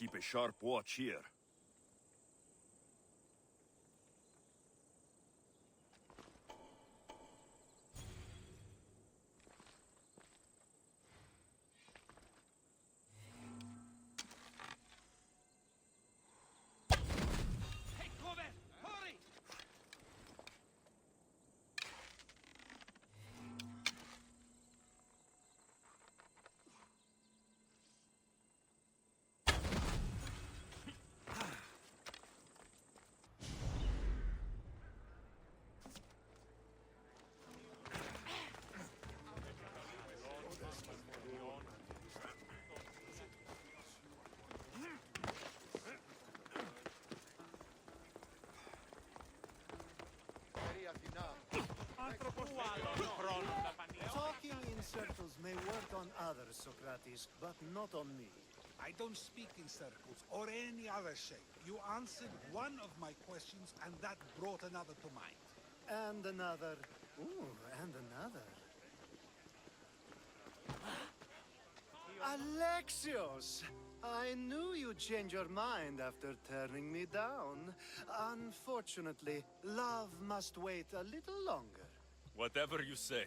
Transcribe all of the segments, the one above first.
keep a sharp watch here. Take cover! Hurry! Talking in circles may work on others, Socrates, but not on me. I don't speak in circles or any other shape. You answered one of my questions, and that brought another to mind. And another. Ooh, and another. Alexios! I knew you'd change your mind after turning me down. Unfortunately, love must wait a little longer. Whatever you say.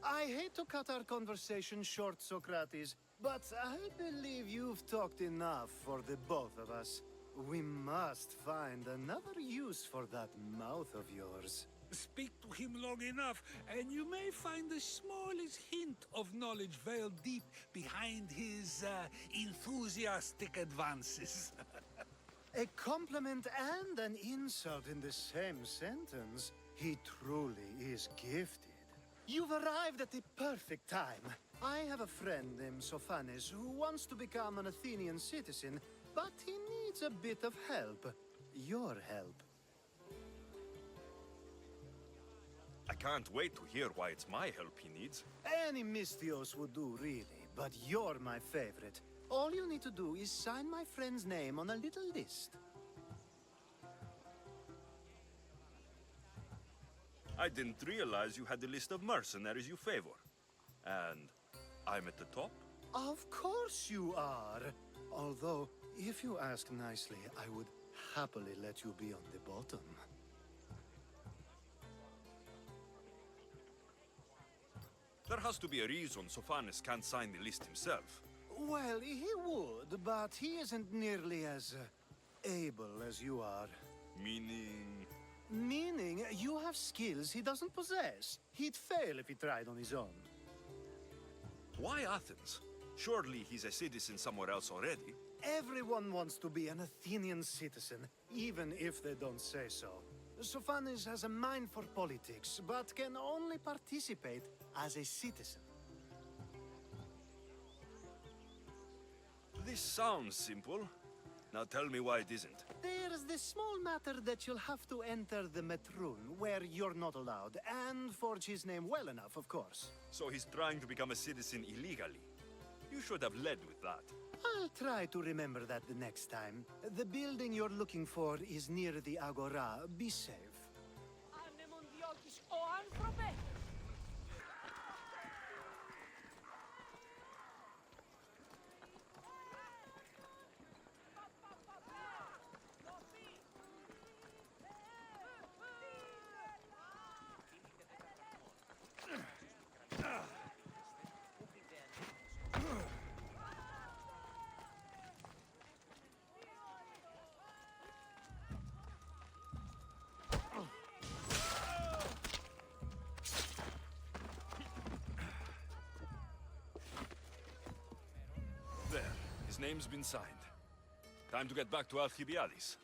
I hate to cut our conversation short, Socrates, but I believe you've talked enough for the both of us. We must find another use for that mouth of yours. Speak to him long enough, and you may find the smallest hint of knowledge veiled deep behind his enthusiastic advances. A compliment and an insult in the same sentence. He truly is gifted. You've arrived at the perfect time. I have a friend named Sophanes who wants to become an Athenian citizen, but he needs a bit of help. Your help. I can't wait to hear why it's my help he needs. Any Mystios would do, really, but you're my favorite. All you need to do is sign my friend's name on a little list. I didn't realize you had a list of mercenaries you favor. And I'm at the top? Of course you are. Although, if you ask nicely, I would happily let you be on the bottom. There has to be a reason Sophanes can't sign the list himself. Well, he would, but he isn't nearly as able as you are. Meaning... Meaning, you have skills he doesn't possess. He'd fail if he tried on his own. Why Athens? Surely he's a citizen somewhere else already. Everyone wants to be an Athenian citizen, even if they don't say so. Sophanes has a mind for politics, but can only participate as a citizen. This sounds simple. Now tell me why it isn't. There's the small matter that you'll have to enter the Metroon, where you're not allowed, and forge his name well enough, of course. So he's trying to become a citizen illegally. You should have led with that. I'll try to remember that the next time. The building you're looking for is near the Agora. Be safe. There. His name's been signed. Time to get back to Alcibiades.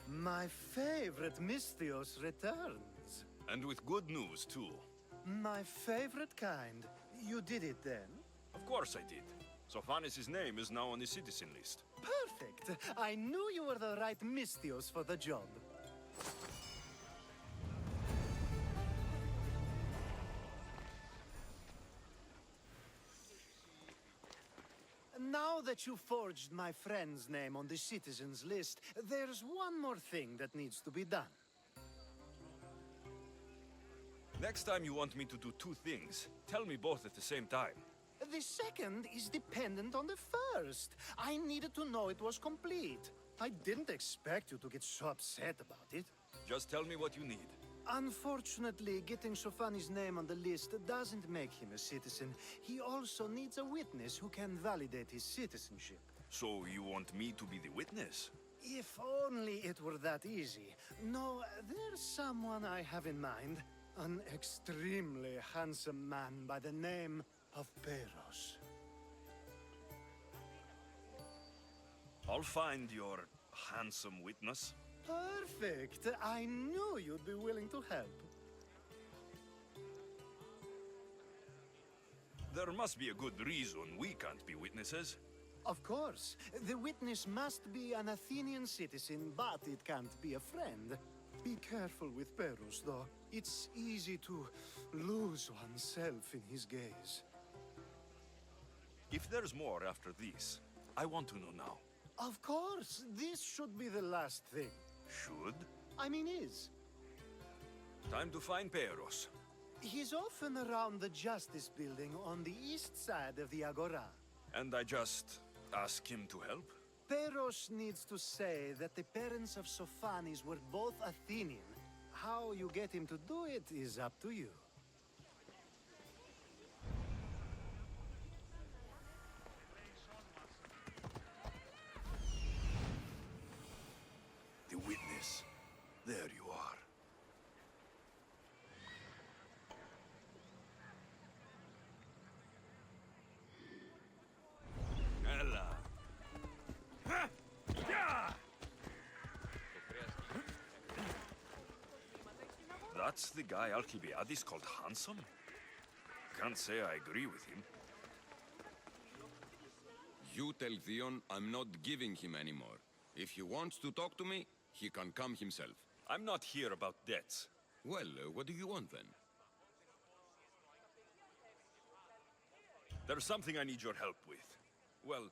My favorite Mystios returns. And with good news, too. My favorite kind. You did it then? Of course I did. Sophanes' name is now on the citizen list. Perfect! I knew you were the right Mystios for the job. Now that you forged my friend's name on the citizens list, there's one more thing that needs to be done. Next time you want me to do two things, tell me both at the same time. The second is dependent on the first. I needed to know it was complete. I didn't expect you to get so upset about it. Just tell me what you need. Unfortunately, getting Sofani's name on the list doesn't make him a citizen. He also needs a witness who can validate his citizenship. So you want me to be the witness? If only it were that easy. No, there's someone I have in mind. An extremely handsome man by the name of Peros. I'll find your handsome witness. Perfect. I knew you'd be willing to help. There must be a good reason we can't be witnesses. Of course. The witness must be an Athenian citizen, but it can't be a friend. Be careful with Peros, though. It's easy to lose oneself in his gaze. If there's more after this, I want to know now. Of course. This should be the last thing. Should? I mean, is. Time to find Peros. He's often around the Justice Building on the east side of the Agora. And I just ask him to help? Peros needs to say that the parents of Sophanis were both Athenian. How you get him to do it is up to you. The witness. There you are. Ella. That's the guy Alcibiades called handsome? Can't say I agree with him. You tell Theon I'm not giving him anymore. If he wants to talk to me, he can come himself. I'm not here about debts. Well, what do you want then? There's something I need your help with. Well,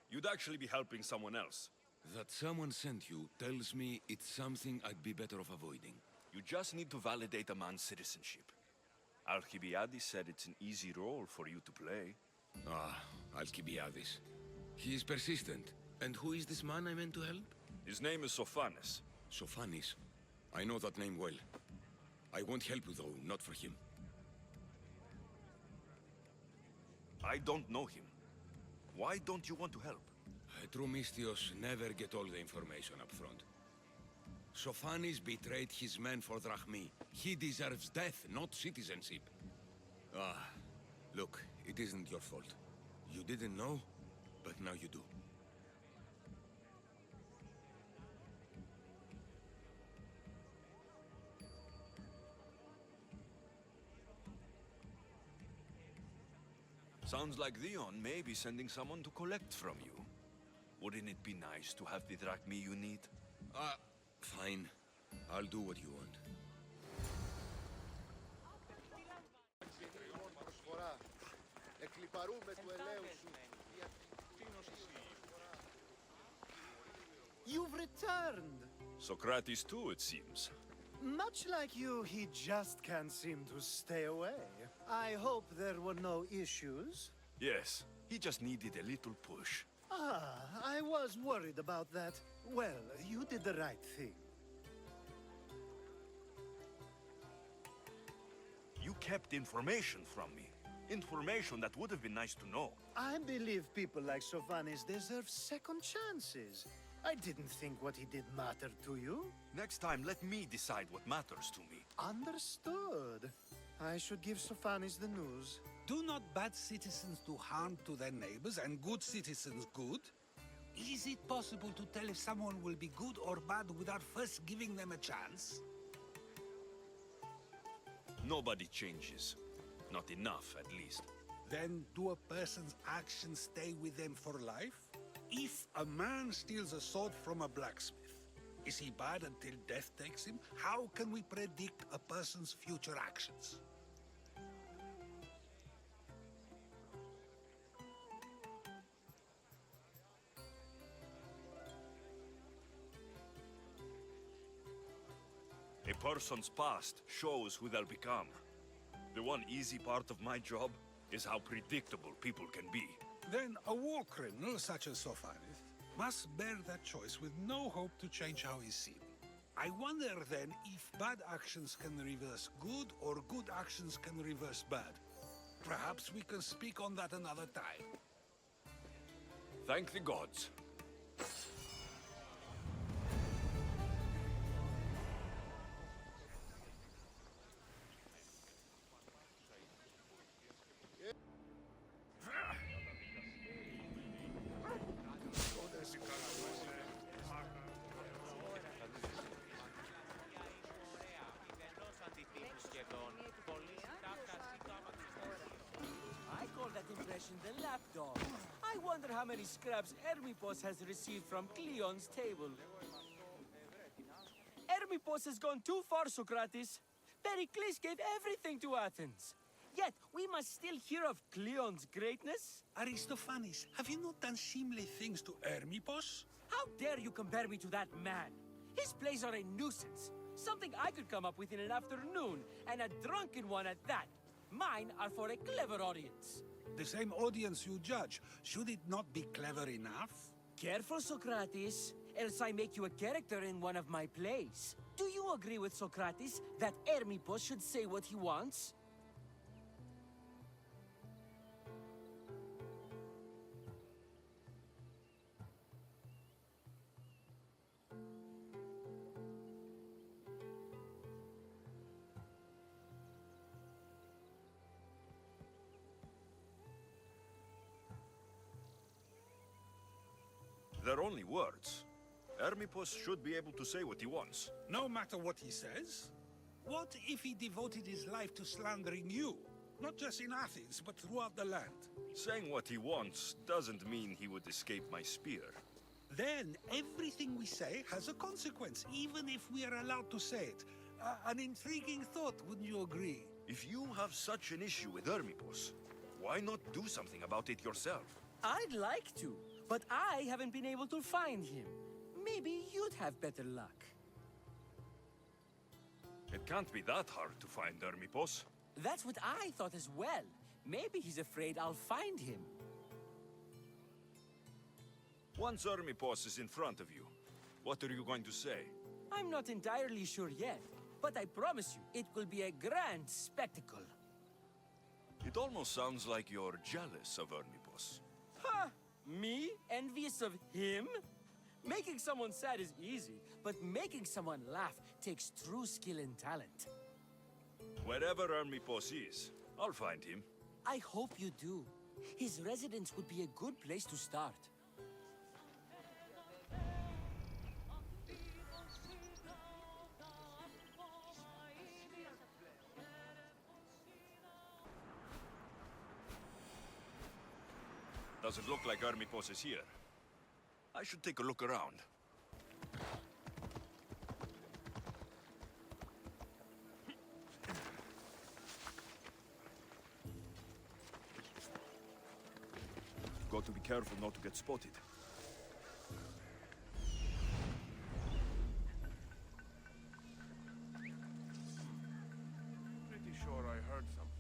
you'd actually be helping someone else. That someone sent you tells me it's something I'd be better off avoiding. You just need to validate a man's citizenship. Alcibiades said it's an easy role for you to play. Ah, Alcibiades. He is persistent. And who is this man I meant to help? His name is Sophanes. Sophanis. I know that name well. I want help though, not for him. I don't know him. Why don't you want to help? True Mystios never get all the information up front. Sophanis betrayed his men for drachmi. He deserves death, not citizenship. Ah, look, it isn't your fault. You didn't know, but now you do. Sounds like Theon may be sending someone to collect from you. Wouldn't it be nice to have the drachmi you need? Fine. I'll do what you want. You've returned! Socrates too, it seems. Much like you, he just can't seem to stay away. I hope there were no issues. Yes, he just needed a little push. Ah, I was worried about that. Well, you did the right thing. You kept information from me. Information that would have been nice to know. I believe people like Sophanes deserve second chances. I didn't think what he did mattered to you. Next time, let me decide what matters to me. Understood. I should give Sophanes the news. Do not bad citizens do harm to their neighbors and good citizens good? Is it possible to tell if someone will be good or bad without first giving them a chance? Nobody changes. Not enough, at least. Then do a person's actions stay with them for life? If a man steals a sword from a blacksmith, is he bad until death takes him? How can we predict a person's future actions? person's past shows who they'll become. The one easy part of my job is how predictable people can be. Then a war criminal such as Sophanis must bear that choice with no hope to change how he's seen. I wonder then if bad actions can reverse good or good actions can reverse bad. Perhaps we can speak on that another time. Thank the gods. I call that impression the lapdog. I wonder how many scraps Hermipos has received from Cleon's table. Hermipos has gone too far, Socrates. Pericles gave everything to Athens. Yet, we must still hear of Cleon's greatness. Aristophanes, have you not done seemly things to Hermipos? How dare you compare me to that man? His plays are a nuisance. Something I could come up with in an afternoon, and a drunken one at that. Mine are for a clever audience. The same audience you judge, should it not be clever enough? Careful, Socrates, else I make you a character in one of my plays. Do you agree with Socrates that Hermipos should say what he wants? They're only words. Hermipos should be able to say what he wants. No matter what he says? What if he devoted his life to slandering you? Not just in Athens, but throughout the land. Saying what he wants doesn't mean he would escape my spear. Then everything we say has a consequence, even if we are allowed to say it. An intriguing thought, wouldn't you agree? If you have such an issue with Hermipos, why not do something about it yourself? I'd like to, but I haven't been able to find him. Maybe you'd have better luck. It can't be that hard to find Hermipos. That's what I thought as well. Maybe he's afraid I'll find him. Once Hermipos is in front of you, what are you going to say? I'm not entirely sure yet, but I promise you, it will be a grand spectacle. It almost sounds like you're jealous of Hermipos. Ha! Me? Envious of him? Making someone sad is easy, but making someone laugh takes true skill and talent. Wherever Hermipos is, I'll find him. I hope you do. His residence would be a good place to start. Doesn't look like Hermipos is here. I should take a look around. Got to be careful not to get spotted. Pretty sure I heard something.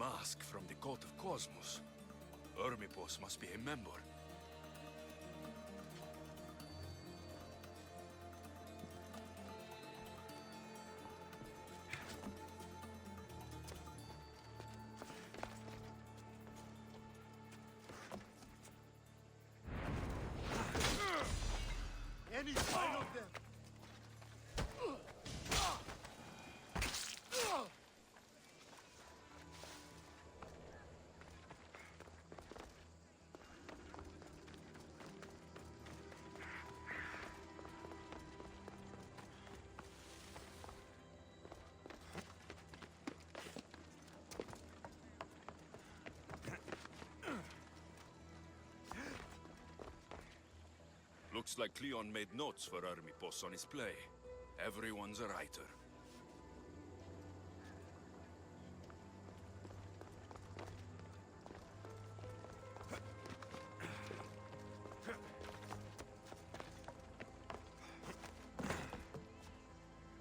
mask from the Cult of Cosmos. Hermipos must be a member. Any sign of them? Looks like Cleon made notes for Hermipos on his play. Everyone's a writer.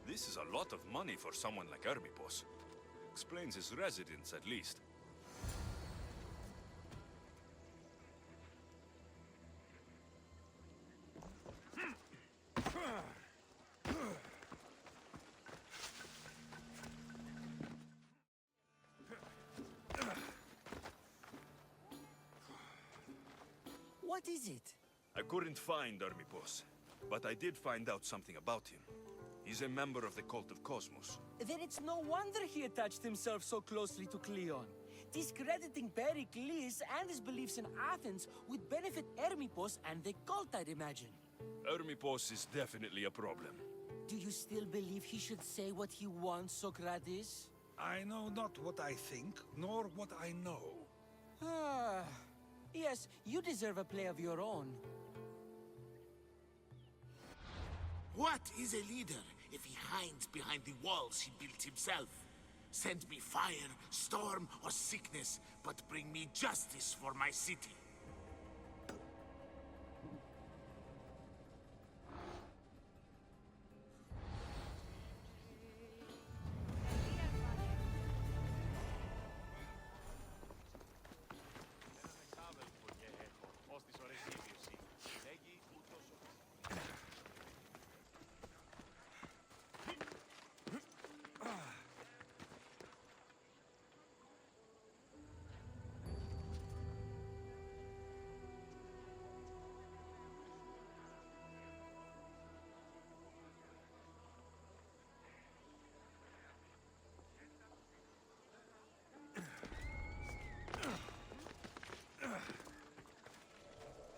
This is a lot of money for someone like Hermipos. Explains his residence, at least. What is it? I couldn't find Hermipos, but I did find out something about him. He's a member of the Cult of Cosmos. Then it's no wonder he attached himself so closely to Cleon. Discrediting Pericles and his beliefs in Athens would benefit Hermipos and the cult, I'd imagine. Hermipos is definitely a problem. Do you still believe he should say what he wants, Socrates? I know not what I think, nor what I know. Ah, yes, you deserve a play of your own. What is a leader if he hides behind the walls he built himself? Send me fire, storm, or sickness, but bring me justice for my city.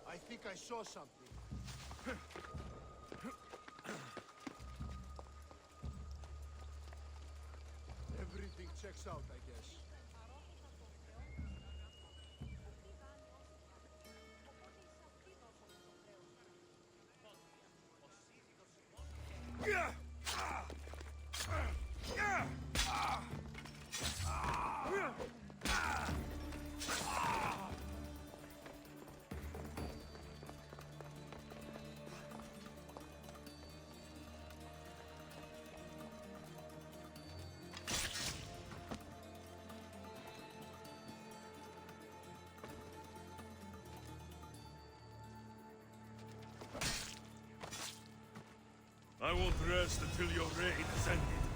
I think I saw something. Everything checks out, I guess. I won't rest until your reign is ended.